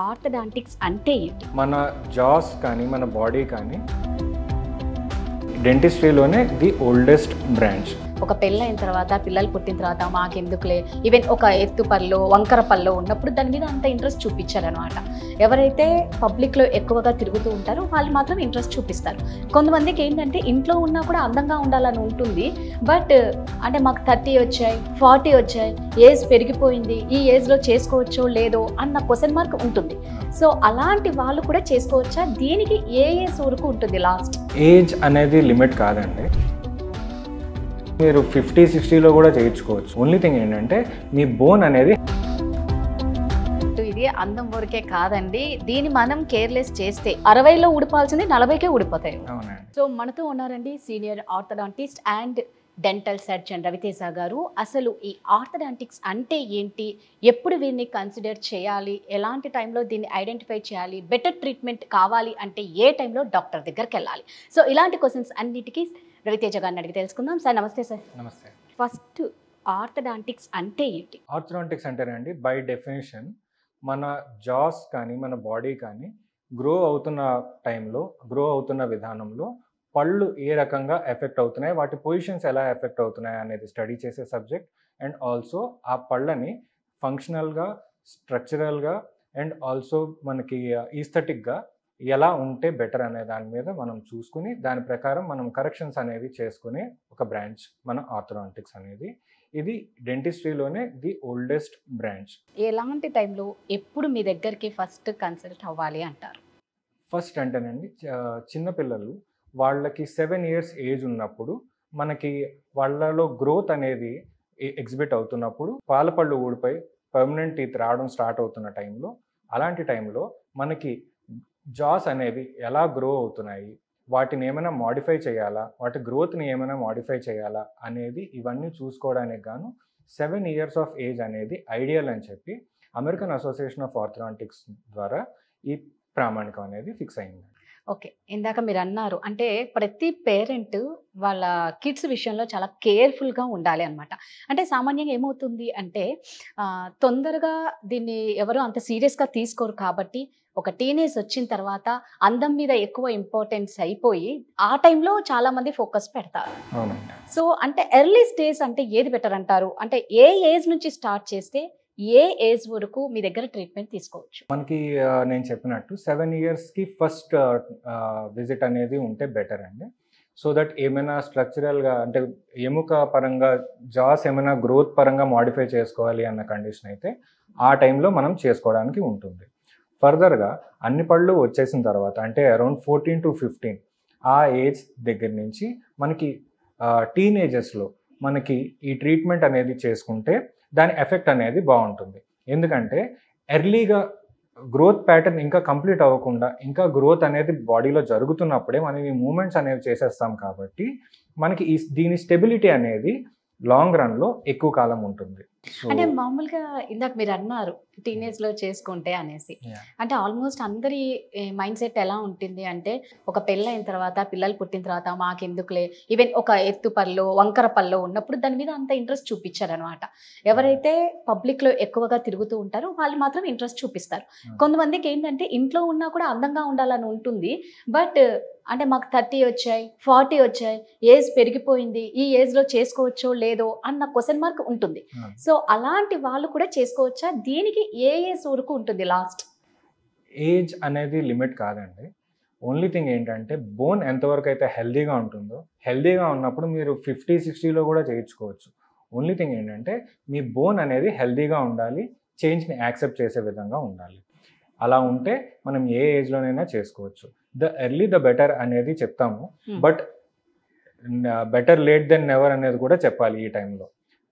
Orthodontics అంటే ఏంటి? మన జాస్ కానీ మన బాడీ కానీ డెంటిస్ట్రీలోనే ది ఓల్డెస్ట్ బ్రాంచ్. ఒక పెళ్ళైన తర్వాత పిల్లలు పుట్టిన తర్వాత మాకెందుకులే, ఈవెన్ ఒక ఎత్తు పళ్ళు వంకర పళ్ళు ఉన్నప్పుడు దాని మీద అంత ఇంట్రెస్ట్ చూపించారనమాట. ఎవరైతే పబ్లిక్లో ఎక్కువగా తిరుగుతూ ఉంటారో వాళ్ళు మాత్రం ఇంట్రెస్ట్ చూపిస్తారు. కొంతమందికి ఏంటంటే ఇంట్లో ఉన్నా కూడా అందంగా ఉండాలని ఉంటుంది, బట్ అంటే మాకు 30 వచ్చాయి 40 వచ్చాయి, ఏజ్ పెరిగిపోయింది, ఈ ఏజ్లో చేసుకోవచ్చో లేదో అన్న క్వశ్చన్ మార్క్ ఉంటుంది. సో అలాంటి వాళ్ళు కూడా చేసుకోవచ్చా? దీనికి ఏ ఏజ్ వరకు ఉంటుంది లాస్ట్? ఏజ్ అనేది లిమిట్ కాదండి, మీరు 50-60లో కూడా చేయించుకోవచ్చు. ఓన్లీ థింగ్ ఏంటంటే మీ బోన్ అనేది ఇది అందం వరకే కాదండి, దీన్ని మనం కేర్లెస్ చేస్తే 60లో ఊడిపాల్సింది 40కే ఊడిపోతాయి. అవునండి. సో మనతో ఉన్నారండి senior orthodontist and dental surgeon Raviteja గారు. అసలు ఈ ఆర్థోడాంటిక్స్ అంటే ఏంటి, ఎప్పుడు వీరిని కన్సిడర్ చేయాలి, ఎలాంటి టైంలో దీన్ని ఐడెంటిఫై చేయాలి, బెటర్ ట్రీట్మెంట్ కావాలి అంటే ఏ టైంలో డాక్టర్ దగ్గరికి వెళ్ళాలి, సో ఇలాంటి క్వశ్చన్స్ అన్నిటికీ రవితేజ గారిని అడిగి తెలుసుకుందాం. సార్ నమస్తే. సార్ నమస్తే. ఫస్ట్ ఆర్థోడాంటిక్స్ అంటే ఏంటి? ఆర్థోడాంటిక్స్ అంటేనండి బై డెఫినేషన్ మన జాస్ కానీ మన బాడీ కానీ గ్రో అవుతున్న టైంలో, గ్రో అవుతున్న విధానంలో పళ్ళు ఏ రకంగా ఎఫెక్ట్ అవుతున్నాయి, వాటి పొజిషన్స్ ఎలా ఎఫెక్ట్ అవుతున్నాయి అనేది స్టడీ చేసే సబ్జెక్ట్. అండ్ ఆల్సో ఆ పళ్ళని ఫంక్షనల్గా, స్ట్రక్చరల్గా అండ్ ఆల్సో మనకి ఈస్థెటిక్గా ఎలా ఉంటే బెటర్ అనే దాని మీద మనం చూసుకుని దాని ప్రకారం మనం కరెక్షన్స్ అనేవి చేసుకునే ఒక బ్రాంచ్ మన ఆర్థోడాంటిక్స్ అనేది. ఇది డెంటిస్ట్రీలోనే ది ఓల్డెస్ట్ బ్రాంచ్. ఎలాంటి టైంలో ఎప్పుడు మీ దగ్గరికి ఫస్ట్ కన్సల్ట్ అవ్వాలి అంటారు? ఫస్ట్ అంటేనండి చిన్నపిల్లలు వాళ్ళకి 7 years ఏజ్ ఉన్నప్పుడు మనకి వాళ్ళలో గ్రోత్ అనేది ఎగ్జిబిట్ అవుతున్నప్పుడు పాలపళ్ళు ఊడిపోయి పర్మనెంట్ టీత్ రావడం స్టార్ట్ అవుతున్న టైంలో, అలాంటి టైంలో మనకి జాస్ అనేవి ఎలా గ్రో అవుతున్నాయి, వాటిని ఏమైనా మాడిఫై చేయాలా, వాటి గ్రోత్ని ఏమైనా మాడిఫై చేయాలా అనేది ఇవన్నీ చూసుకోవడానికి గాను 7 years ఆఫ్ ఏజ్ అనేది ఐడియల్ అని చెప్పి అమెరికన్ అసోసియేషన్ ఆఫ్ ఆర్థోడాంటిక్స్ ద్వారా ఈ ప్రామాణికం అనేది ఫిక్స్ అయింది. ఓకే, ఇందాక మీరు అన్నారు అంటే ప్రతి పేరెంట్ వాళ్ళ కిడ్స్ విషయంలో చాలా కేర్ఫుల్గా ఉండాలి అనమాట. అంటే సామాన్యంగా ఏమవుతుంది అంటే తొందరగా దీన్ని ఎవరు అంత సీరియస్గా తీసుకోరు కాబట్టి ఒక టీనేజ్ వచ్చిన తర్వాత అందం మీద ఎక్కువ ఇంపార్టెన్స్ అయిపోయి ఆ టైంలో చాలామంది ఫోకస్ పెడతారు. అవునండి. సో అంటే ఎర్లీ స్టేజ్ అంటే ఏది బెటర్ అంటారు? అంటే ఏ ఏజ్ నుంచి స్టార్ట్ చేస్తే ఏ ఏజ్ వరకు మీ దగ్గర ట్రీట్మెంట్ తీసుకోవచ్చు? మనకి నేను చెప్పినట్టు 7 yearsకి ఫస్ట్ విజిట్ అనేది ఉంటే బెటర్ అండి. సో దట్ ఏమైనా స్ట్రక్చరల్గా అంటే ఎముక పరంగా జాస్ ఏమైనా గ్రోత్ పరంగా మాడిఫై చేసుకోవాలి అన్న కండిషన్ అయితే ఆ టైంలో మనం చేసుకోవడానికి ఉంటుంది. ఫర్దర్గా అన్ని పళ్ళు వచ్చేసిన తర్వాత అంటే అరౌండ్ 14 to 15 ఆ ఏజ్ దగ్గర నుంచి మనకి టీనేజెస్లో మనకి ఈ ట్రీట్మెంట్ అనేది చేసుకుంటే దాని ఎఫెక్ట్ అనేది బాగుంటుంది. ఎందుకంటే ఎర్లీగా గ్రోత్ ప్యాటర్న్ ఇంకా కంప్లీట్ అవ్వకుండా ఇంకా గ్రోత్ అనేది బాడీలో జరుగుతున్నప్పుడే మనం ఈ మూమెంట్స్ అనేవి చేసేస్తాం కాబట్టి మనకి దీని స్టెబిలిటీ అనేది లాంగ్ రన్లో ఎక్కువ కాలం ఉంటుంది. అంటే మామూలుగా ఇందాక మీరు అన్నారు టీనేజ్లో చేసుకుంటే అనేసి, అంటే ఆల్మోస్ట్ అందరి మైండ్ సెట్ ఎలా ఉంటుంది అంటే ఒక పెళ్ళైన తర్వాత పిల్లలు పుట్టిన తర్వాత మాకెందుకులే, ఈవెన్ ఒక ఎత్తు పళ్ళు వంకర పళ్ళు ఉన్నప్పుడు దాని మీద అంత ఇంట్రెస్ట్ చూపించారనమాట. ఎవరైతే పబ్లిక్లో ఎక్కువగా తిరుగుతూ ఉంటారో వాళ్ళు మాత్రం ఇంట్రెస్ట్ చూపిస్తారు. కొంతమందికి ఏంటంటే ఇంట్లో ఉన్నా కూడా అందంగా ఉండాలని ఉంటుంది, బట్ అంటే మాకు 30 వచ్చాయి 40 వచ్చాయి, ఏజ్ పెరిగిపోయింది, ఈ ఏజ్లో చేసుకోవచ్చో లేదో అన్న క్వశ్చన్ మార్క్ ఉంటుంది. సో అలాంటి వాళ్ళు కూడా చేసుకోవచ్చా? దీనికి ఏ ఏజ్ వరకు ఉంటుంది లాస్ట్? ఏజ్ అనేది లిమిట్ కాదండి, ఓన్లీ థింగ్ ఏంటంటే బోన్ ఎంతవరకు అయితే హెల్దీగా ఉంటుందో, హెల్దీగా ఉన్నప్పుడు మీరు 50-60లో కూడా చేయించుకోవచ్చు. ఓన్లీ థింగ్ ఏంటంటే మీ బోన్ అనేది హెల్దీగా ఉండాలి, చేంజ్ని యాక్సెప్ట్ చేసే విధంగా ఉండాలి. అలా ఉంటే మనం ఏ ఏజ్లోనైనా చేసుకోవచ్చు. ద ఎర్లీ ద బెటర్ అనేది చెప్తాము, but better late than never అనేది కూడా చెప్పాలి ఈ టైంలో.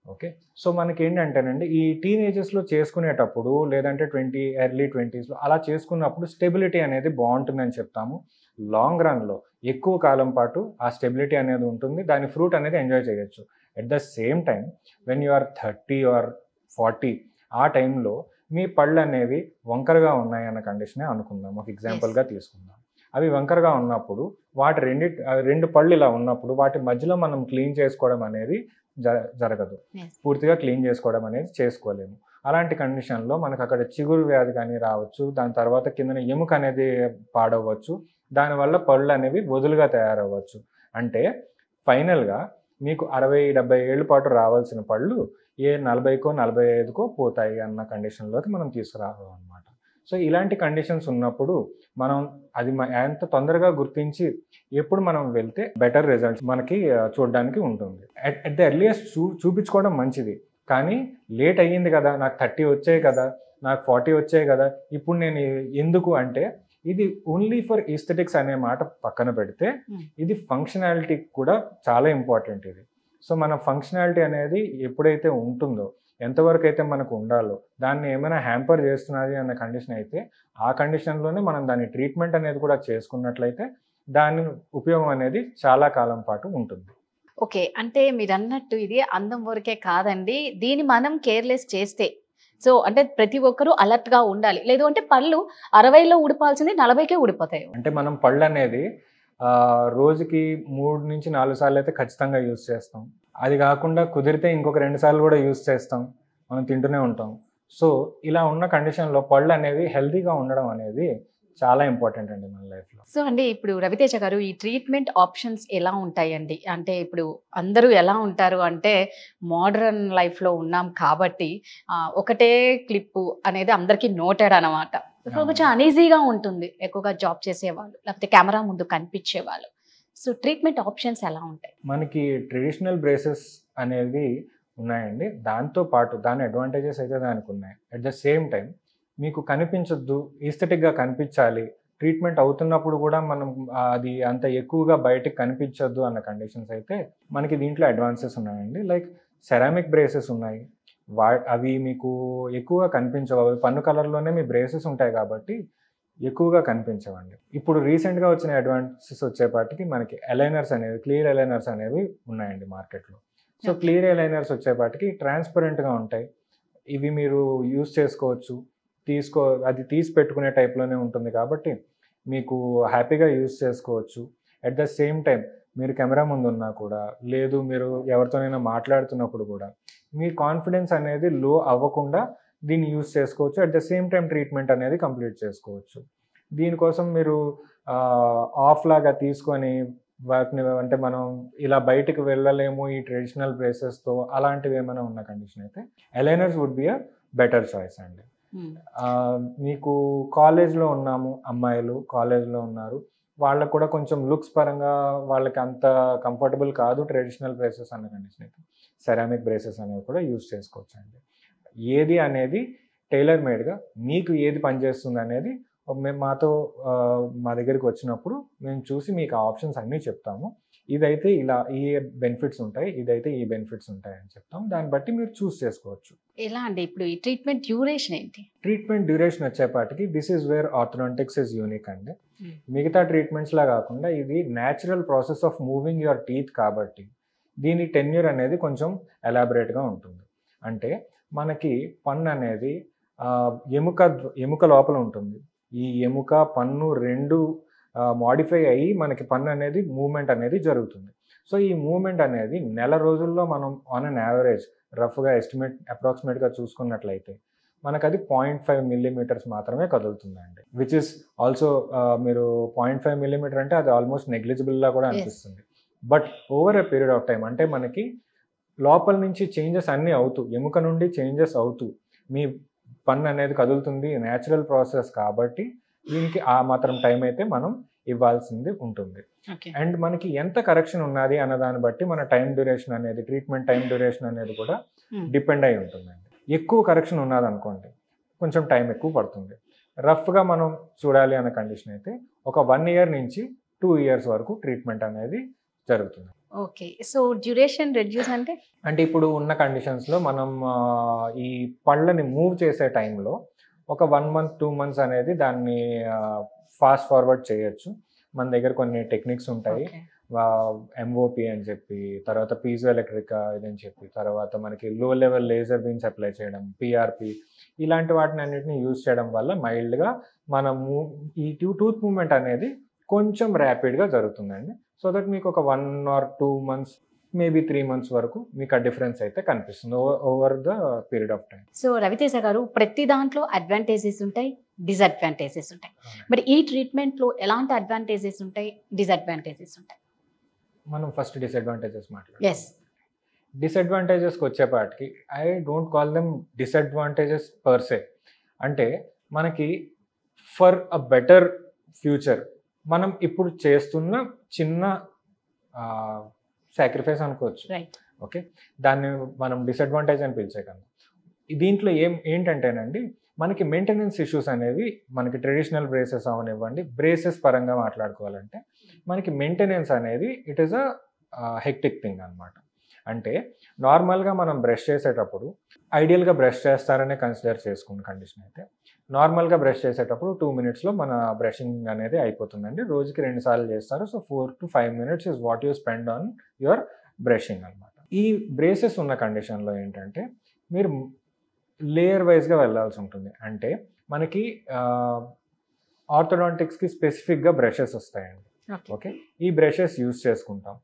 ఓకే, సో మనకి ఏంటంటేనండి ఈ టీనేజెస్లో చేసుకునేటప్పుడు లేదంటే ఎర్లీ 20sలో అలా చేసుకున్నప్పుడు స్టెబిలిటీ అనేది బాగుంటుందని చెప్తాము. లాంగ్ రన్లో ఎక్కువ కాలం పాటు ఆ స్టెబిలిటీ అనేది ఉంటుంది, దాని ఫ్రూట్ అనేది ఎంజాయ్ చేయొచ్చు. At the same time when you are 30 are 40 ఆ టైంలో మీ పళ్ళు అనేవి వంకరగా ఉన్నాయన్న కండిషనే అనుకుందాం, ఒక ఎగ్జాంపుల్గా తీసుకుందాం. అవి వంకరగా ఉన్నప్పుడు రెండు పళ్ళు ఇలా ఉన్నప్పుడు వాటి మధ్యలో మనం క్లీన్ చేసుకోవడం అనేది జరగదు, పూర్తిగా క్లీన్ చేసుకోవడం అనేది చేసుకోలేము. అలాంటి కండిషన్లో మనకు అక్కడ చిగురు వ్యాధి కానీ రావచ్చు, దాని తర్వాత కిందన ఎముక అనేది పాడవచ్చు, దానివల్ల పళ్ళు అనేవి వదులుగా తయారవ్వచ్చు. అంటే ఫైనల్గా మీకు 60-70 ఏళ్ళ పాటు రావాల్సిన పళ్ళు 40కో 45కో పోతాయి అన్న కండిషన్లోకి మనం తీసుకురావాలి అనమాట. సో ఇలాంటి కండిషన్స్ ఉన్నప్పుడు మనం అది ఎంత తొందరగా గుర్తించి ఎప్పుడు మనం వెళ్తే బెటర్ రిజల్ట్స్ మనకి చూడడానికి ఉంటుంది. అట్ ద ఎర్లియస్ట్ చూపించుకోవడం మంచిది, కానీ లేట్ అయ్యింది కదా, నాకు 30 వచ్చాయి కదా, నాకు 40 వచ్చాయి కదా, ఇప్పుడు నేను ఎందుకు అంటే ఇది ఓన్లీ ఫర్ ఈస్థెటిక్స్ అనే మాట పక్కన పెడితే ఇది ఫంక్షనాలిటీ కూడా చాలా ఇంపార్టెంట్ ఇది. సో మన ఫంక్షనాలిటీ అనేది ఎప్పుడైతే ఉంటుందో, ఎంతవరకు అయితే మనకు ఉండాలో, దాన్ని ఏమైనా హ్యాంపర్ చేస్తున్నది అన్న కండిషన్ అయితే ఆ కండిషన్లోనే మనం దాని ట్రీట్మెంట్ అనేది కూడా చేసుకున్నట్లయితే దాని ఉపయోగం అనేది చాలా కాలం పాటు ఉంటుంది. ఓకే, అంటే మీరు అన్నట్టు ఇది అందం వరకే కాదండి, దీన్ని మనం కేర్లెస్ చేస్తే, సో అంటే ప్రతి ఒక్కరూ అలర్ట్గా ఉండాలి. లేదు అంటే పళ్ళు 60లో ఊడిపాల్సింది 40కే ఊడిపోతాయి. అంటే మనం పళ్ళు అనేది రోజుకి 3-4 సార్లు అయితే ఖచ్చితంగా యూజ్ చేస్తాం. అది కాకుండా కుదిరితే ఇంకొక 2 సార్లు కూడా యూజ్ చేస్తాం, మనం తింటూనే ఉంటాం. సో ఇలా ఉన్న కండిషన్లో పళ్ళు అనేవి హెల్తీగా ఉండడం అనేది చాలా ఇంపార్టెంట్ అండి మన లైఫ్లో. సో అండి, ఇప్పుడు రవితేజ గారు ఈ ట్రీట్మెంట్ ఆప్షన్స్ ఎలా ఉంటాయండి? అంటే ఇప్పుడు అందరూ ఎలా ఉంటారు అంటే మోడర్న్ లైఫ్లో ఉన్నాం కాబట్టి ఒకటే క్లిప్పు అనేది అందరికీ నోటెడ్ అనమాట. సో కొంచెం అనీజీగా ఉంటుంది ఎక్కువగా జాబ్ చేసేవాళ్ళు, లేకపోతే కెమెరా ముందు కనిపించేవాళ్ళు. సో ట్రీట్మెంట్ ఆప్షన్స్ ఎలా ఉంటాయి? మనకి ట్రెడిషనల్ బ్రేసెస్ అనేవి ఉన్నాయండి, దాంతో పాటు దాని అడ్వాంటేజెస్ అయితే దానికి ఉన్నాయి. అట్ ద సేమ్ టైం మీకు కనిపించొద్దు, ఈస్థెటిక్గా కనిపించాలి, ట్రీట్మెంట్ అవుతున్నప్పుడు కూడా మనం అది అంత ఎక్కువగా బయటకు కనిపించొద్దు అన్న కండిషన్స్ అయితే మనకి దీంట్లో అడ్వాన్సెస్ ఉన్నాయండి. లైక్ సెరామిక్ బ్రేసెస్ ఉన్నాయి, అవి మీకు ఎక్కువగా కనిపించవు, అవి పన్ను కలర్లోనే మీ బ్రేసెస్ ఉంటాయి కాబట్టి ఎక్కువగా కనిపించవండి. ఇప్పుడు రీసెంట్గా వచ్చిన అడ్వాన్సెస్ వచ్చేపాటికి మనకి అలైనర్స్ అనేవి, క్లియర్ అలైనర్స్ అనేవి ఉన్నాయండి మార్కెట్లో. సో క్లియర్ అలైనర్స్ వచ్చేపాటికి ట్రాన్స్పరెంట్గా ఉంటాయి, ఇవి మీరు యూజ్ చేసుకోవచ్చు, అది తీసి పెట్టుకునే టైప్లోనే ఉంటుంది కాబట్టి మీకు హ్యాపీగా యూజ్ చేసుకోవచ్చు. అట్ ద సేమ్ టైం మీరు కెమెరా ముందు ఉన్నా కూడా, లేదు మీరు ఎవరితోనైనా మాట్లాడుతున్నప్పుడు కూడా మీ కాన్ఫిడెన్స్ అనేది లో అవ్వకుండా దీన్ని యూజ్ చేసుకోవచ్చు. At the same time treatment అనేది కంప్లీట్ చేసుకోవచ్చు. దీనికోసం మీరు ఆఫ్ లాగా తీసుకొని వాటిని, అంటే మనం ఇలా బయటకు వెళ్ళలేము ఈ ట్రెడిషనల్ బ్రేసెస్తో, అలాంటివి ఏమైనా ఉన్న కండిషన్ అయితే aligners would be a better choice అండి. మీకు కాలేజ్లో ఉన్నాము, అమ్మాయిలు కాలేజ్లో ఉన్నారు, వాళ్ళకు కూడా కొంచెం లుక్స్ పరంగా వాళ్ళకి అంత కంఫర్టబుల్ కాదు ట్రెడిషనల్ బ్రేసెస్ అన్న కండిషన్ అయితే సెరామిక్ బ్రేసెస్ అనేవి కూడా యూజ్ చేసుకోవచ్చు అండి. ఏది అనేది టైలర్ మేడ్గా మీకు ఏది పనిచేస్తుంది అనేది మేము మా దగ్గరికి వచ్చినప్పుడు మేము చూసి మీకు ఆ ఆప్షన్స్ అన్నీ చెప్తాము. ఇదైతే ఇలా ఈ బెనిఫిట్స్ ఉంటాయి, ఇదైతే ఈ బెనిఫిట్స్ ఉంటాయి అని చెప్తాం, దాన్ని బట్టి మీరు చూస్ చేసుకోవచ్చు. ఎలా అండి ఇప్పుడు ఈ ట్రీట్మెంట్ డ్యూరేషన్ ఏంటి? ట్రీట్మెంట్ డ్యూరేషన్ వచ్చేపాటికి this is where orthodontics is unique అండి. మిగతా ట్రీట్మెంట్స్లా కాకుండా ఇది natural process of moving your teeth కాబట్టి దీని టెన్యూర్ అనేది కొంచెం ఎలాబరేట్గా ఉంటుంది. అంటే మనకి పన్ను అనేది ఎముక లోపల ఉంటుంది, ఈ ఎముక పన్ను రెండు మాడిఫై అయ్యి మనకి పన్ను అనేది మూవ్మెంట్ అనేది జరుగుతుంది. సో ఈ మూవ్మెంట్ అనేది నెల రోజుల్లో మనం ఆన్ అన్ యావరేజ్ రఫ్గా అప్రాక్సిమేట్గా చూసుకున్నట్లయితే మనకు అది 0.5 మిల్లీమీటర్స్ మాత్రమే కదులుతుందండి. విచ్ ఇస్ ఆల్సో మీరు 0.5 మిల్లీమీటర్ అంటే అది ఆల్మోస్ట్ నెగ్లిజిబుల్లా కూడా అనిపిస్తుంది. But over a period of time, అంటే మనకి లోపల నుంచి చేంజెస్ అన్నీ అవుతూ, ఎముక నుండి చేంజెస్ అవుతూ మీ పన్ను అనేది కదులుతుంది, న్యాచురల్ ప్రాసెస్ కాబట్టి దీనికి ఆ మాత్రం టైం అయితే మనం ఇవ్వాల్సింది ఉంటుంది. అండ్ మనకి ఎంత కరెక్షన్ ఉన్నది అన్న దాన్ని బట్టి మన టైం డ్యూరేషన్ అనేది, ట్రీట్మెంట్ టైం డ్యూరేషన్ అనేది కూడా డిపెండ్ అయి ఉంటుందండి. ఎక్కువ కరెక్షన్ ఉన్నది అనుకోండి కొంచెం టైం ఎక్కువ పడుతుంది. రఫ్గా మనం చూడాలి అన్న కండిషన్ అయితే ఒక 1 year నుంచి 2 years వరకు ట్రీట్మెంట్ అనేది జరుగుతుంది. ఓకే, సో డ్యూరేషన్ రెడ్యూస్ అంటే ఇప్పుడు ఉన్న కండిషన్స్లో మనం ఈ పళ్ళని మూవ్ చేసే టైంలో ఒక 1 month 2 months అనేది దాన్ని ఫాస్ట్ ఫార్వర్డ్ చేయొచ్చు. మన దగ్గర కొన్ని టెక్నిక్స్ ఉంటాయి. ఎంఓపి అని చెప్పి, తర్వాత పీజో ఎలక్ట్రిక్ ఇదని చెప్పి, తర్వాత మనకి లో లెవెల్ లేజర్ బీమ్స్ అప్లై చేయడం, పిఆర్పి, ఇలాంటి వాటిని అన్నిటిని యూజ్ చేయడం వల్ల మైల్డ్గా మనము ఈ టూత్ మూవ్మెంట్ అనేది కొంచెం ర్యాపిడ్గా జరుగుతుందండి. సో దట్ మీకు ఒక 1 or 2 months, మేబీ 3 months వరకు మీకు ఆ డిఫరెన్స్ అయితే కనిపిస్తుంది over the period of time. So Raviteja గారు, ప్రతి దాంట్లో అడ్వాంటేజెస్ ఉంటాయి, డిసడ్వాంటేజెస్ ఉంటాయి. మరి ఈ ట్రీట్మెంట్లో ఎలాంటి అడ్వాంటేజెస్ ఉంటాయి, డిసడ్వాంటేజెస్ ఉంటాయి? మనం ఫస్ట్ డిసడ్వాంటేజెస్ మాట్లాడాలి. ఎస్. డిసడ్వాంటేజెస్కి వచ్చేపాటికి I don't call them disadvantages per సే. అంటే మనకి ఫర్ అ బెటర్ ఫ్యూచర్ మనం ఇప్పుడు చేస్తున్న చిన్న సాక్రిఫైస్ అనుకోవచ్చు. ఓకే, దాన్ని మనం డిసడ్వాంటేజ్ అని పిలిచేకన్నా. దీంట్లో ఏంటంటేనండి, మనకి మెయింటెనెన్స్ ఇష్యూస్ అనేవి మనకి ట్రెడిషనల్ బ్రేసెస్ అవనివ్వండి, బ్రేసెస్ పరంగా మాట్లాడుకోవాలంటే మనకి మెయింటెనెన్స్ అనేది it is a hectic thing అనమాట. అంటే నార్మల్గా మనం బ్రష్ చేసేటప్పుడు ఐడియల్గా బ్రష్ చేస్తారనే కన్సిడర్ చేసుకున్న కండిషన్ అయితే నార్మల్గా బ్రష్ చేసేటప్పుడు 2 minutesలో మన బ్రషింగ్ అనేది అయిపోతుందండి. రోజుకి 2 సార్లు చేస్తారు. So 4 to 5 minutes is what you spend on your brushing అనమాట. ఈ బ్రేసెస్ ఉన్న కండిషన్లో ఏంటంటే మీరు లేయర్ వైజ్గా వెళ్ళాల్సి ఉంటుంది. అంటే మనకి ఆర్థోడాంటిక్స్కి స్పెసిఫిక్గా బ్రషెస్ వస్తాయండి. ఓకే, ఈ బ్రషెస్ యూజ్ చేసుకుంటాం.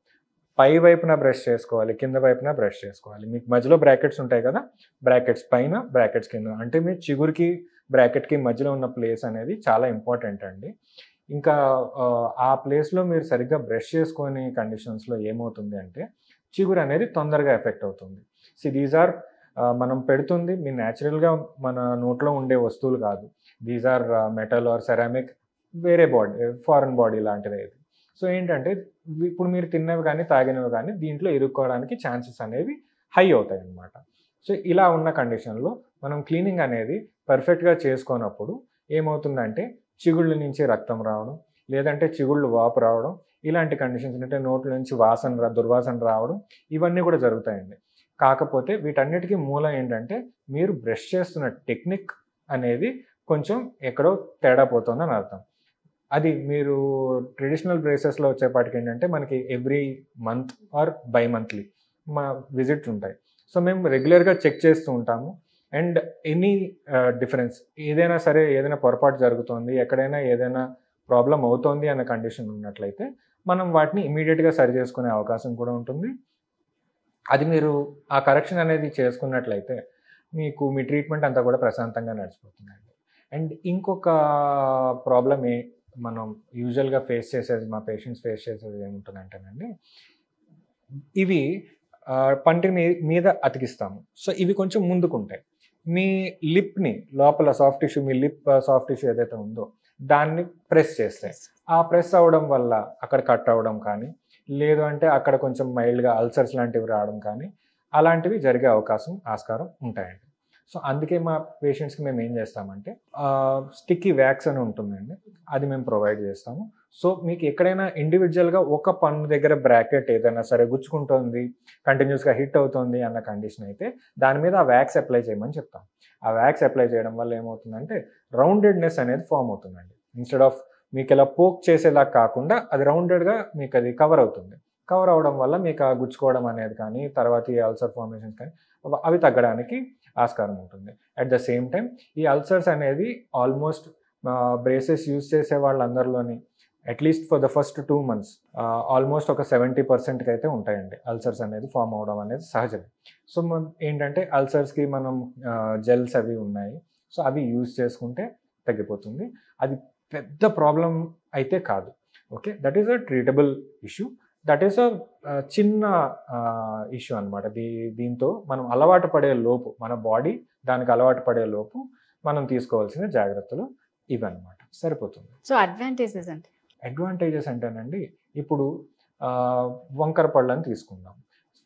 పై వైపున బ్రష్ చేసుకోవాలి, కింద వైపున బ్రష్ చేసుకోవాలి. మీకు మధ్యలో బ్రాకెట్స్ ఉంటాయి కదా, బ్రాకెట్స్ పైన, బ్రాకెట్స్ కింద, అంటే మీ చిగురికి బ్రాకెట్కి మధ్యలో ఉన్న ప్లేస్ అనేది చాలా ఇంపార్టెంట్ అండి. ఇంకా ఆ ప్లేస్లో మీరు సరిగ్గా బ్రష్ చేసుకొని కండిషన్స్లో ఏమవుతుంది అంటే చిగురు అనేది తొందరగా ఎఫెక్ట్ అవుతుంది. దీస్ ఆర్ మనం పెడుతుంది మీ న్యాచురల్గా మన నోట్లో ఉండే వస్తువులు కాదు. These are metal are ceramic, వేరే బాడీ, ఫారెన్ బాడీ లాంటిది. సో ఏంటంటే ఇప్పుడు మీరు తిన్నవి కానీ తాగినవి కానీ దీంట్లో ఇరుక్కోవడానికి ఛాన్సెస్ అనేవి హై అవుతాయి అన్నమాట. సో ఇలా ఉన్న కండిషన్లో మనం క్లీనింగ్ అనేది పర్ఫెక్ట్గా చేసుకున్నప్పుడు ఏమవుతుందంటే చిగుళ్ళ నుంచి రక్తం రావడం, లేదంటే చిగుళ్ళు వాపు రావడం, ఇలాంటి కండిషన్స్ అంటే నోట్ల నుంచి దుర్వాసన రావడం, ఇవన్నీ కూడా జరుగుతాయండి. కాకపోతే వీటన్నిటికీ మూలం ఏంటంటే మీరు బ్రష్ చేస్తున్న టెక్నిక్ అనేది కొంచెం ఎక్కడో తేడా పోతుందని అర్థం. అది మీరు ట్రెడిషనల్ బ్రేసెస్లో వచ్చేపాటికి ఏంటంటే మనకి every month or by monthly మా విజిట్స్ ఉంటాయి. సో మేము రెగ్యులర్గా చెక్ చేస్తూ ఉంటాము. అండ్ ఎనీ డిఫరెన్స్ ఏదైనా సరే, ఏదైనా పొరపాటు జరుగుతుంది, ఎక్కడైనా ఏదైనా ప్రాబ్లం అవుతోంది అనే కండిషన్ ఉన్నట్లయితే మనం వాటిని ఇమీడియట్గా సరి చేసుకునే అవకాశం కూడా ఉంటుంది. అది మీరు ఆ కరెక్షన్ అనేది చేసుకున్నట్లయితే మీకు మీ ట్రీట్మెంట్ అంతా కూడా ప్రశాంతంగా నడిచిపోతుందండి. అండ్ ఇంకొక ప్రాబ్లం మనం యూజువల్గా ఫేస్ చేసేది, మా పేషెంట్స్ ఫేస్ చేసేది ఏముంటుందంటేనండి, ఇవి పంటి మీద అతికిస్తాము. సో ఇవి కొంచెం ముందుకుంటాయి. మీ లిప్ని లోపల సాఫ్ట్ టిష్యూ, మీ లిప్ సాఫ్ట్ టిష్యూ ఏదైతే ఉందో దాన్ని ప్రెస్ చేస్తాయి. ఆ ప్రెస్ అవ్వడం వల్ల అక్కడ కట్ అవ్వడం కానీ, లేదు అంటే అక్కడ కొంచెం మైల్డ్గా అల్సర్స్ లాంటివి రావడం కానీ, అలాంటివి జరిగే ఆస్కారం ఉంటాయండి. సో అందుకే మా పేషెంట్స్కి మేము ఏం చేస్తామంటే స్టిక్కీ వ్యాక్స్ అని ఉంటుందండి, అది మేము ప్రొవైడ్ చేస్తాము. సో మీకు ఎక్కడైనా ఇండివిజువల్గా ఒక పన్ను దగ్గర బ్రాకెట్ ఏదైనా సరే గుచ్చుకుంటుంది, కంటిన్యూస్గా హిట్ అవుతుంది అన్న కండిషన్ అయితే దాని మీద ఆ వ్యాక్స్ అప్లై చేయమని చెప్తాం. ఆ వ్యాక్స్ అప్లై చేయడం వల్ల ఏమవుతుందంటే రౌండెడ్నెస్ అనేది ఫామ్ అవుతుందండి. ఇన్స్టెడ్ ఆఫ్ మీకు ఇలా పోక్ చేసేలా కాకుండా అది రౌండెడ్గా మీకు అది కవర్ అవుతుంది. కవర్ అవడం వల్ల మీకు ఆ గుచ్చుకోవడం అనేది కానీ, తర్వాత ఈ అల్సర్ ఫార్మేషన్స్ కానీ అవి తగ్గడానికి ఆస్కారం ఉంటుంది. అట్ ద సేమ్ టైం ఈ అల్సర్స్ అనేది ఆల్మోస్ట్ బ్రేసెస్ యూజ్ చేసే వాళ్ళందరిలోని at least for the first 2 months almost ఒక 70% అయితే ఉంటాయండి అల్సర్స్ అనేది ఫామ్ అవడం అనేది సహజమే. సో ఏంటంటే అల్సర్స్కి మనం జెల్స్ అవి ఉన్నాయి, సో అవి యూజ్ చేసుకుంటే తగ్గిపోతుంది. అది పెద్ద ప్రాబ్లం అయితే కాదు. Okay, that is a treatable issue, that is a చిన్న ఇష్యూ అనమాట. దీంతో మనం అలవాటు పడే లోపు, మన బాడీ దానికి అలవాటు పడే లోపు మనం తీసుకోవాల్సిన జాగ్రత్తలు ఇవన్నమాట, సరిపోతుంది. సో అడ్వాంటేజెస్ అంటేనండి, ఇప్పుడు వంకర పళ్ళని తీసుకుందాం.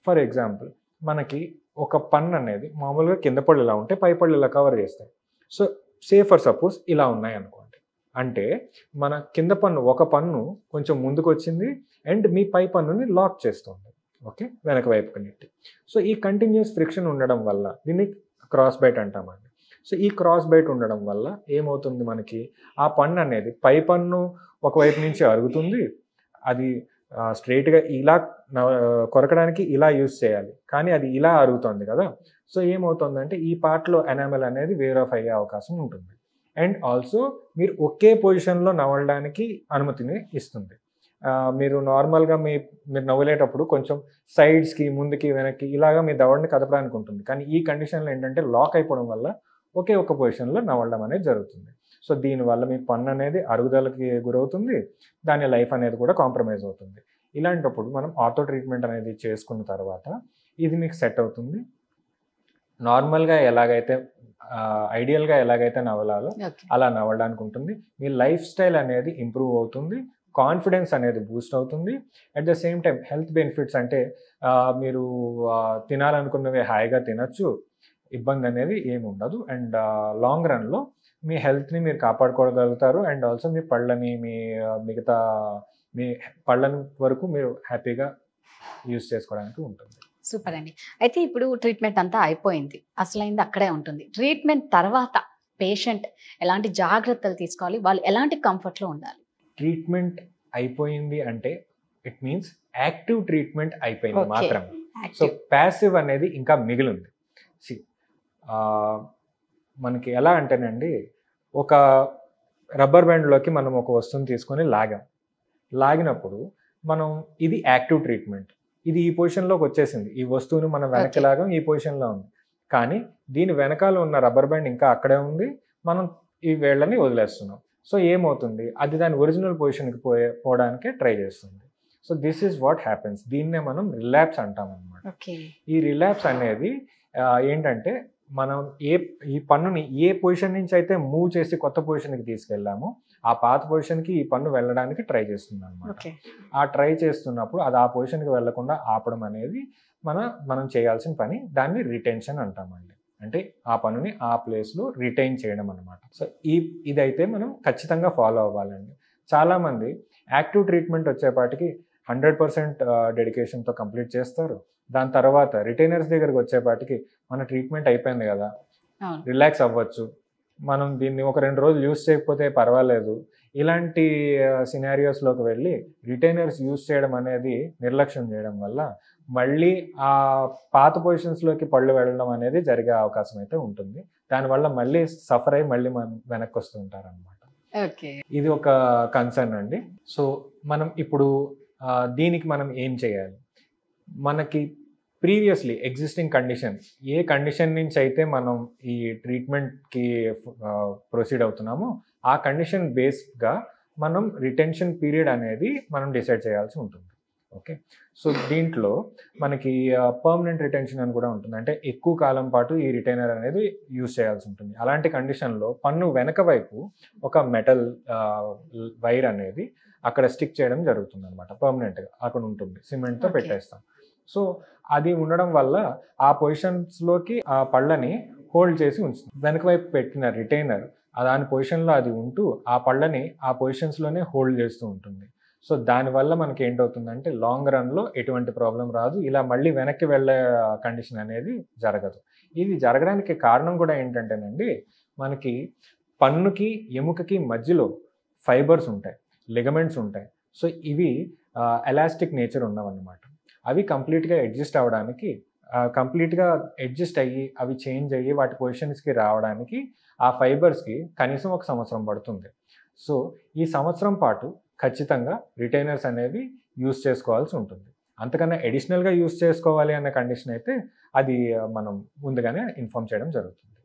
ఫర్ ఎగ్జాంపుల్ మనకి ఒక పన్ను అనేది మామూలుగా కింద పళ్ళు ఇలా ఉంటే పై పళ్ళు ఇలా కవర్ చేస్తాయి. సో సే ఫర్ సపోజ్ ఇలా ఉన్నాయి అనుకోండి, అంటే మన కింద పన్ను ఒక పన్ను కొంచెం ముందుకు వచ్చింది అండ్ మీ పై పన్నుని లాక్ చేస్తుంది. ఓకే, వెనక వైపుకి నెట్టి. సో ఈ కంటిన్యూస్ ఫ్రిక్షన్ ఉండడం వల్ల దీన్ని క్రాస్ బైట్ అంటామండి. సో ఈ క్రాస్ బైట్ ఉండడం వల్ల ఏమవుతుంది, మనకి ఆ పన్ను అనేది పై పన్ను ఒకవైపు నుంచి అరుగుతుంది, అది స్ట్రైట్గా ఇలా కొరకడానికి ఇలా యూస్ చేయాలి, కానీ అది ఇలా అరుగుతుంది కదా. సో ఏమవుతుందంటే ఈ పార్ట్లో ఎనామెల్ అనేది వేర్ ఆఫ్ అయ్యే అవకాశం ఉంటుంది. అండ్ ఆల్సో మీరు ఒకే పొజిషన్లో నవ్వడానికి అనుమతిని ఇస్తుంది. మీరు నార్మల్గా మీరు నవ్వులేటప్పుడు కొంచెం సైడ్స్కి, ముందుకి, వెనక్కి ఇలాగా మీ దవడని కదపడానికి ఉంటుంది. కానీ ఈ కండిషన్లో ఏంటంటే లాక్ అయిపోవడం వల్ల ఒకే ఒక పొజిషన్లో నవ్వడం అనేది జరుగుతుంది. సో దీనివల్ల మీ పన్ను అనేది అరుగుదలకి గురవుతుంది, దాని లైఫ్ అనేది కూడా కాంప్రమైజ్ అవుతుంది. ఇలాంటప్పుడు మనం ఆర్థో ట్రీట్మెంట్ అనేది చేసుకున్న తర్వాత ఇది మీకు సెట్ అవుతుంది. నార్మల్గా ఎలాగైతే ఐడియల్గా ఎలాగైతే నవ్వాలో అలా నవ్వడానికి ఉంటుంది. మీ లైఫ్ స్టైల్ అనేది ఇంప్రూవ్ అవుతుంది, కాన్ఫిడెన్స్ అనేది బూస్ట్ అవుతుంది. At the same time health benefits అంటే మీరు తినాలనుకున్నవి హాయిగా తినచ్చు, ఇబ్బంది అనేది ఏమి ఉండదు. అండ్ లాంగ్ రన్లో మీ హెల్త్ని మీరు కాపాడుకోగలుగుతారు. అండ్ ఆల్సో మీ పళ్ళని, మిగతా మీ పళ్ళని వరకు మీరు హ్యాపీగా యూజ్ చేసుకోవడానికి ఉంటుంది. సూపర్ అండి. అయితే ఇప్పుడు ట్రీట్మెంట్ అంతా అయిపోయింది, అసలైంది అక్కడే ఉంటుంది. ట్రీట్మెంట్ తర్వాత పేషెంట్ ఎలాంటి జాగ్రత్తలు తీసుకోవాలి, వాళ్ళు ఎలాంటి కంఫర్ట్లో ఉండాలి? ట్రీట్మెంట్ అయిపోయింది అంటే ఇట్ మీన్స్ యాక్టివ్ ట్రీట్మెంట్ అయిపోయింది మాత్రం. సో ప్యాసివ్ అనేది ఇంకా మిగిలింది. మనకి ఎలా అంటేనండి, ఒక రబ్బర్ బ్యాండ్లోకి మనం ఒక వస్తువుని తీసుకొని లాగినప్పుడు మనం ఇది యాక్టివ్ ట్రీట్మెంట్, ఇది ఈ పొజిషన్లోకి వచ్చేసింది, ఈ వస్తువుని మనం వెనక్కి లాగం ఈ పొజిషన్లో ఉంది, కానీ దీని వెనకాల ఉన్న రబ్బర్ బ్యాండ్ ఇంకా అక్కడే ఉంది, మనం ఈ వేళ్ళని వదిలేస్తున్నాం. సో ఏమవుతుంది, అది దాని ఒరిజినల్ పొజిషన్కి పోవడానికే ట్రై చేస్తుంది. So this is what happens. దీన్నే మనం రిలాప్స్ అంటాం అన్నమాట. ఈ రిలాప్స్ అనేది ఏంటంటే మనం ఈ పన్నుని ఏ పొజిషన్ నుంచి అయితే మూవ్ చేసి కొత్త పొజిషన్కి తీసుకెళ్ళామో ఆ పాత పొజిషన్కి ఈ పన్ను వెళ్ళడానికి ట్రై చేస్తుంది అనమాట. ఆ ట్రై చేస్తున్నప్పుడు అది ఆ పొజిషన్కి వెళ్లకుండా ఆపడం అనేది మనం చేయాల్సిన పని. దాన్ని రిటెన్షన్ అంటామండి. అంటే ఆ పన్నుని ఆ ప్లేస్లో రిటైన్ చేయడం అనమాట. సో ఇదైతే మనం ఖచ్చితంగా ఫాలో అవ్వాలండి. చాలామంది యాక్టివ్ ట్రీట్మెంట్ వచ్చేపాటికి 100% డెడికేషన్తో కంప్లీట్ చేస్తారు. దాని తర్వాత రిటైనర్స్ దగ్గరికి వచ్చేపాటికి మన ట్రీట్మెంట్ అయిపోయింది కదా, రిలాక్స్ అవ్వచ్చు, మనం దీన్ని ఒక 2 రోజులు యూస్ చేయకపోతే పర్వాలేదు, ఇలాంటి సినారియోస్లోకి వెళ్ళి రిటైనర్స్ యూస్ చేయడం అనేది నిర్లక్ష్యం చేయడం వల్ల మళ్ళీ ఆ పాత పొజిషన్స్లోకి పళ్ళు వెళ్ళడం అనేది జరిగే అవకాశం అయితే ఉంటుంది. దానివల్ల మళ్ళీ సఫర్ అయ్యి మళ్ళీ మనం వెనక్కి వస్తూ ఉంటారనమాట. ఇది ఒక కన్సర్న్ అండి. సో మనం ఇప్పుడు దీనికి మనం ఏం చేయాలి, మనకి ప్రీవియస్లీ ఎగ్జిస్టింగ్ కండిషన్, ఏ కండిషన్ నుంచి అయితే మనం ఈ ట్రీట్మెంట్కి ప్రొసీడ్ అవుతున్నామో ఆ కండిషన్ బేస్డ్గా మనం రిటెన్షన్ పీరియడ్ అనేది మనం డిసైడ్ చేయాల్సి ఉంటుంది. ఓకే, సో దీంట్లో మనకి పర్మనెంట్ రిటెన్షన్ అని కూడా ఉంటుంది. అంటే ఎక్కువ కాలం పాటు ఈ రిటైనర్ అనేది యూజ్ చేయాల్సి ఉంటుంది. అలాంటి కండిషన్లో పన్ను వెనక వైపు ఒక మెటల్ వైర్ అనేది అక్కడ స్టిక్ చేయడం జరుగుతుంది అనమాట. పర్మనెంట్గా అక్కడ ఉంటుంది, సిమెంట్తో పెట్టేస్తాం. సో అది ఉండడం వల్ల ఆ పొజిషన్స్లోకి ఆ పళ్ళని హోల్డ్ చేసి ఉంచుతుంది. వెనక వైపు పెట్టిన రిటైనర్ దాని పొజిషన్లో అది ఉంటూ ఆ పళ్ళని ఆ పొజిషన్స్లోనే హోల్డ్ చేస్తూ ఉంటుంది. సో దానివల్ల మనకి ఏంటవుతుందంటే లాంగ్ రన్లో ఎటువంటి ప్రాబ్లం రాదు, ఇలా మళ్ళీ వెనక్కి వెళ్ళే కండిషన్ అనేది జరగదు. ఇది జరగడానికి కారణం కూడా ఏంటంటేనండి, మనకి పన్నుకి ఎముకకి మధ్యలో ఫైబర్స్ ఉంటాయి, లిగమెంట్స్ ఉంటాయి. సో ఇవి ఎలాస్టిక్ నేచర్ ఉన్నవన్నమాట. అవి కంప్లీట్గా అడ్జస్ట్ అవ్వడానికి, కంప్లీట్గా అడ్జస్ట్ అయ్యి అవి చేంజ్ అయ్యి వాటి పొజిషన్స్కి రావడానికి ఆ ఫైబర్స్కి కనీసం 1 సంవత్సరం పడుతుంది. సో ఈ సంవత్సరం పాటు ఖచ్చితంగా రిటైనర్స్ అనేవి యూస్ చేసుకోవాల్సి ఉంటుంది. అంతకన్నా అడిషనల్గా యూస్ చేసుకోవాలి అనే కండిషన్ అయితే అది మనం ముందుగానే ఇన్ఫార్మ్ చేయడం జరుగుతుంది.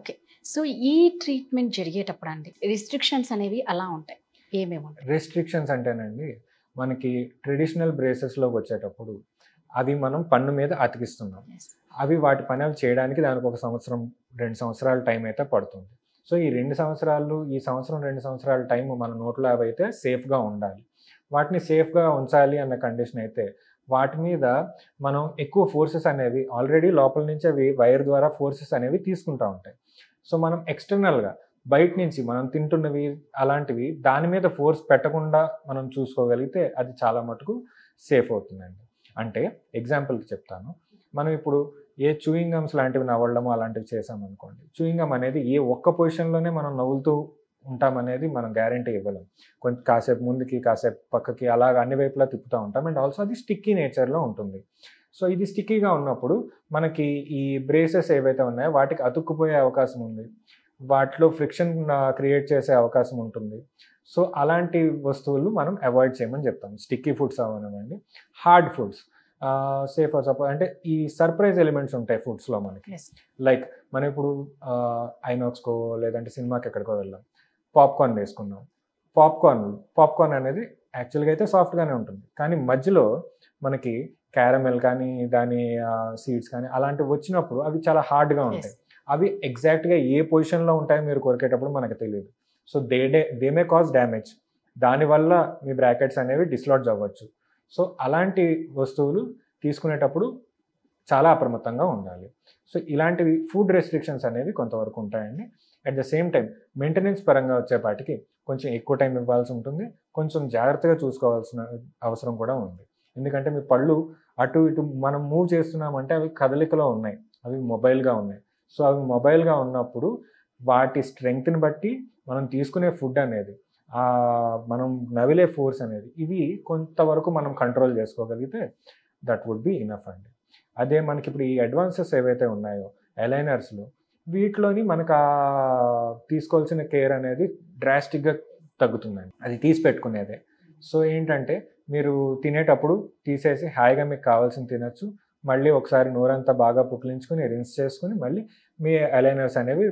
ఓకే, సో ఈ ట్రీట్మెంట్ జరిగేటప్పుడు అండి రిస్ట్రిక్షన్స్ అనేవి అలా ఉంటాయి, ఏమేమి ఉంటాయి? రెస్ట్రిక్షన్స్ అంటేనండి, మనకి ట్రెడిషనల్ బ్రేసెస్లోకి వచ్చేటప్పుడు అవి మనం పన్ను మీద అతికిస్తున్నాం. అవి వాటి పని అవి చేయడానికి దానికి 1 సంవత్సరం 2 సంవత్సరాల టైం అయితే పడుతుంది. సో ఈ 2 సంవత్సరాలు, ఈ సంవత్సరం 2 సంవత్సరాల టైం మన నోట్లో అవి అయితే సేఫ్గా ఉండాలి. వాటిని సేఫ్గా ఉంచాలి అన్న కండిషన్ అయితే వాటి మీద మనం ఎక్కువ ఫోర్సెస్ అనేవి ఆల్రెడీ లోపల నుంచి అవి వైర్ ద్వారా ఫోర్సెస్ అనేవి తీసుకుంటూ ఉంటాయి. సో మనం ఎక్స్టర్నల్గా బయట నుంచి మనం తింటున్నవి అలాంటివి దాని మీద ఫోర్స్ పెట్టకుండా మనం చూసుకోగలిగితే అది చాలా మటుకు సేఫ్ అవుతుందండి. అంటే ఎగ్జాంపుల్కి చెప్తాను, మనం ఇప్పుడు ఏ చూయింగ్ గమ్స్ లాంటివి నవ్వడము అలాంటివి చేసామనుకోండి, చూయింగ్ గమ్ అనేది ఏ ఒక్క పొజిషన్లోనే మనం నవ్వులుతూ ఉంటామనేది మనం గ్యారంటీ ఇవ్వలేం. కొంచెం కాసేపు ముందుకి కాసేపు పక్కకి అలాగ అన్ని వైపులా తిప్పుతూ ఉంటాం. అండ్ ఆల్సో అది స్టిక్కీ నేచర్లో ఉంటుంది. సో ఇది స్టిక్కీగా ఉన్నప్పుడు మనకి ఈ బ్రేసెస్ ఏవైతే ఉన్నాయో వాటికి అతుక్కుపోయే అవకాశం ఉంది, వాటిలో ఫ్రిక్షన్ క్రియేట్ చేసే అవకాశం ఉంటుంది. సో అలాంటి వస్తువులు మనం అవాయిడ్ చేయమని చెప్తాం. స్టిక్కీ ఫుడ్స్ అవనివ్వండి, hard foods, say for suppose అంటే ఈ సర్ప్రైజ్ ఎలిమెంట్స్ ఉంటాయి ఫుడ్స్లో మనకి. లైక్ మనం ఇప్పుడు ఐనాక్స్కో లేదంటే సినిమాకి ఎక్కడికో వెళ్ళాం, పాప్కార్న్ వేసుకున్నాం. పాప్కార్న్ అనేది యాక్చువల్గా అయితే సాఫ్ట్గానే ఉంటుంది, కానీ మధ్యలో మనకి క్యారమెల్ కానీ దాని సీడ్స్ కానీ అలాంటివి వచ్చినప్పుడు అవి చాలా హార్డ్గా ఉంటాయి. అవి ఎగ్జాక్ట్గా ఏ పొజిషన్లో ఉంటాయో మీరు కొరికేటప్పుడు మనకు తెలియదు. So they may cause damage. దానివల్ల మీ బ్రాకెట్స్ అనేవి డిస్లాడ్జ్ అవ్వచ్చు. సో అలాంటి వస్తువులు తీసుకునేటప్పుడు చాలా అప్రమత్తంగా ఉండాలి. సో ఇలాంటివి ఫుడ్ రెస్ట్రిక్షన్స్ అనేవి కొంతవరకు ఉంటాయండి. At the same time maintenance పరంగా వచ్చేపాటికి కొంచెం ఎక్కువ టైం ఇవ్వాల్సి ఉంటుంది, కొంచెం జాగ్రత్తగా చూసుకోవాల్సిన అవసరం కూడా ఉంది. ఎందుకంటే మీ పళ్ళు అటు ఇటు మనం మూవ్ చేస్తున్నామంటే అవి కదలికలో ఉన్నాయి, అవి మొబైల్గా ఉన్నాయి. సో అవి మొబైల్గా ఉన్నప్పుడు వాటి స్ట్రెంగ్త్ని బట్టి మనం తీసుకునే ఫుడ్ అనేది, మనం నవిలే ఫోర్స్ అనేది, ఇవి కొంతవరకు మనం కంట్రోల్ చేసుకోగలిగితే దట్ వుడ్ బి ఇనఫ్ అండి. అదే మనకి ఇప్పుడు ఈ అడ్వాన్సెస్ ఏవైతే ఉన్నాయో అలైనర్స్లో, వీటిలోని మనకు తీసుకోవాల్సిన కేర్ అనేది డ్రాస్టిక్గా తగ్గుతుందండి. అది తీసి పెట్టుకునేదే. సో ఏంటంటే మీరు తినేటప్పుడు తీసేసి హాయిగా మీకు కావాల్సింది తినచ్చు, మళ్ళీ ఒకసారి నోరంతా బాగా పుక్కిలించుకొని రిన్స్ చేసుకుని మళ్ళీ మీ అలైనర్స్ అనేవి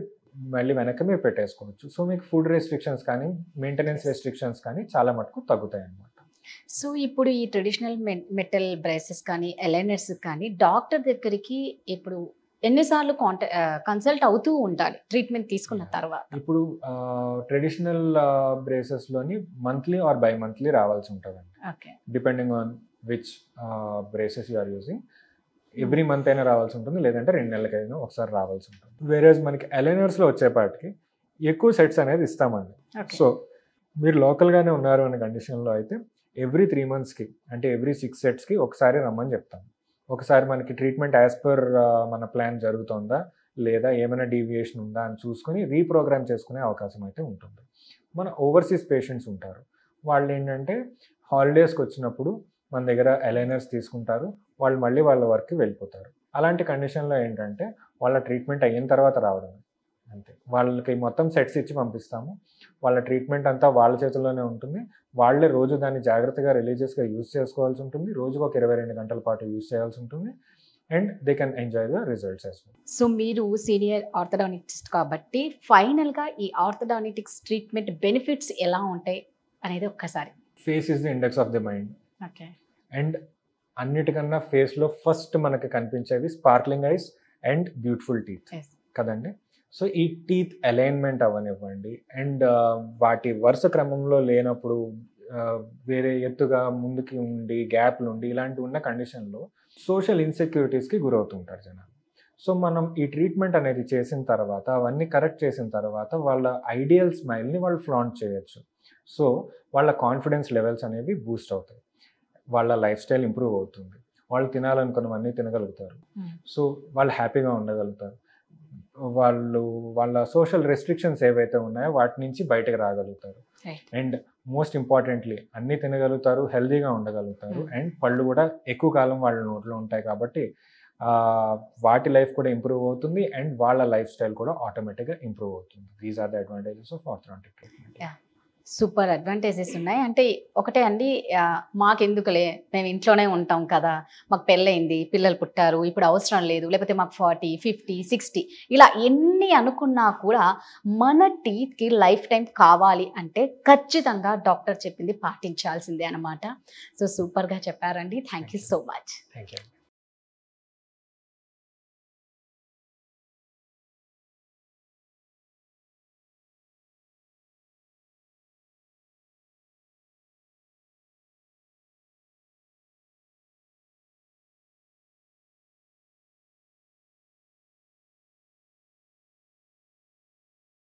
మళ్ళీ వెనక్కి మీరు పెట్టేసుకోవచ్చు. సో మీకు ఫుడ్ రెస్ట్రిక్షన్స్ కానీ మెయింటెనెన్స్ రెస్ట్రిక్షన్స్ కానీ చాలా మటుకు తగ్గుతాయి అన్నమాట. సో ఇప్పుడు ఈ ట్రెడిషనల్ మెటల్ బ్రేసెస్ కానీ అలైనర్స్ కానీ డాక్టర్ దగ్గరికి ఇప్పుడు ఎన్నిసార్లు కన్సల్ట్ అవుతూ ఉండాలి ట్రీట్మెంట్ తీసుకున్న తర్వాత? ఇప్పుడు ట్రెడిషనల్ బ్రేసెస్లోని మంత్లీ ఆర్ బై మంత్లీ రావాల్సి ఉంటుందండి. Okay, depending on which braces you are using. Every month అయినా రావాల్సి ఉంటుంది, లేదంటే 2 నెలలకైనా ఒకసారి రావాల్సి ఉంటుంది. వేరేజ్ మనకి అలైనర్స్లో వచ్చేపాటికి ఎక్కువ సెట్స్ అనేది ఇస్తామండి. సో మీరు లోకల్గానే ఉన్నారు అనే కండిషన్లో అయితే ఎవ్రీ 3 monthsకి అంటే ఎవ్రీ 6 setsకి ఒకసారి రమ్మని చెప్తాం. ఒకసారి మనకి ట్రీట్మెంట్ యాజ్ పర్ మన ప్లాన్ జరుగుతుందా లేదా ఏమైనా డీవియేషన్ ఉందా అని చూసుకొని రీప్రోగ్రామ్ చేసుకునే అవకాశం అయితే ఉంటుంది. మన ఓవర్సీస్ పేషెంట్స్ ఉంటారు, వాళ్ళు ఏంటంటే హాలిడేస్కి వచ్చినప్పుడు మన దగ్గర అలైనర్స్ తీసుకుంటారు, వాళ్ళు మళ్ళీ వాళ్ళ వర్క్కి వెళ్ళిపోతారు. అలాంటి కండిషన్లో ఏంటంటే వాళ్ళ ట్రీట్మెంట్ అయిన తర్వాత రావడం అంతే. వాళ్ళకి మొత్తం సెట్స్ ఇచ్చి పంపిస్తాము, వాళ్ళ ట్రీట్మెంట్ అంతా వాళ్ళ చేతుల్లోనే ఉంటుంది. వాళ్ళే రోజు దాన్ని జాగ్రత్తగా రిలీజియస్గా యూజ్ చేసుకోవాల్సి ఉంటుంది, రోజుకు ఒక 22 గంటల పాటు యూజ్ చేయాల్సి ఉంటుంది. And they can enjoy the results as well. So మీరు సీనియర్ ఆర్థోడాంటిస్ట్ కాబట్టి ఫైనల్గా ఈ ఆర్థోడాంటిక్స్ ట్రీట్మెంట్ బెనిఫిట్స్ ఎలా ఉంటాయి అనేది ఒక్కసారి. Face is the index of the mind. Okay. And అన్నిటికన్నా ఫేస్లో ఫస్ట్ మనకి కనిపించేవి sparkling ice and beautiful teeth కదండి. సో ఈ టీత్ అలైన్మెంట్ అవనివ్వండి, అండ్ వాటి వరుస క్రమంలో లేనప్పుడు వేరే ఎత్తుగా ముందుకి ఉండి గ్యాప్లు ఉండి ఇలాంటి ఉన్న కండిషన్లో సోషల్ ఇన్సెక్యూరిటీస్కి గురవుతుంటారు జనాలు. సో మనం ఈ ట్రీట్మెంట్ అనేది చేసిన తర్వాత, అవన్నీ కరెక్ట్ చేసిన తర్వాత వాళ్ళ ఐడియల్ స్మైల్ని వాళ్ళు ఫ్లాంట్ చేయొచ్చు. సో వాళ్ళ కాన్ఫిడెన్స్ లెవెల్స్ అనేవి బూస్ట్ అవుతాయి, వాళ్ళ లైఫ్ స్టైల్ ఇంప్రూవ్ అవుతుంది, వాళ్ళు తినాలనుకున్నవన్నీ తినగలుగుతారు. సో వాళ్ళు హ్యాపీగా ఉండగలుగుతారు, వాళ్ళ సోషల్ రెస్ట్రిక్షన్స్ ఏవైతే ఉన్నాయో వాటి నుంచి బయటకు రాగలుగుతారు. అండ్ మోస్ట్ ఇంపార్టెంట్లీ అన్నీ తినగలుగుతారు, హెల్దీగా ఉండగలుగుతారు. అండ్ పళ్ళు కూడా ఎక్కువ కాలం వాళ్ళ నోట్లో ఉంటాయి కాబట్టి వాటి లైఫ్ కూడా ఇంప్రూవ్ అవుతుంది, అండ్ వాళ్ళ లైఫ్ స్టైల్ కూడా ఆటోమేటిక్గా ఇంప్రూవ్ అవుతుంది. These are the advantages of orthodontic treatment. Super advantages ఉన్నాయి. అంటే ఒకటే అండి, మాకెందుకులే మేము ఇంట్లోనే ఉంటాం కదా, మాకు పెళ్ళయింది, పిల్లలు పుట్టారు, ఇప్పుడు అవసరం లేదు, లేకపోతే మాకు 40, 50, 60 ఇలా ఎన్ని అనుకున్నా కూడా మన టీత్కి లైఫ్ టైం కావాలి అంటే ఖచ్చితంగా డాక్టర్ చెప్పింది పాటించాల్సిందే అనమాట. సో సూపర్గా చెప్పారండి. Thank you so much. Thank you.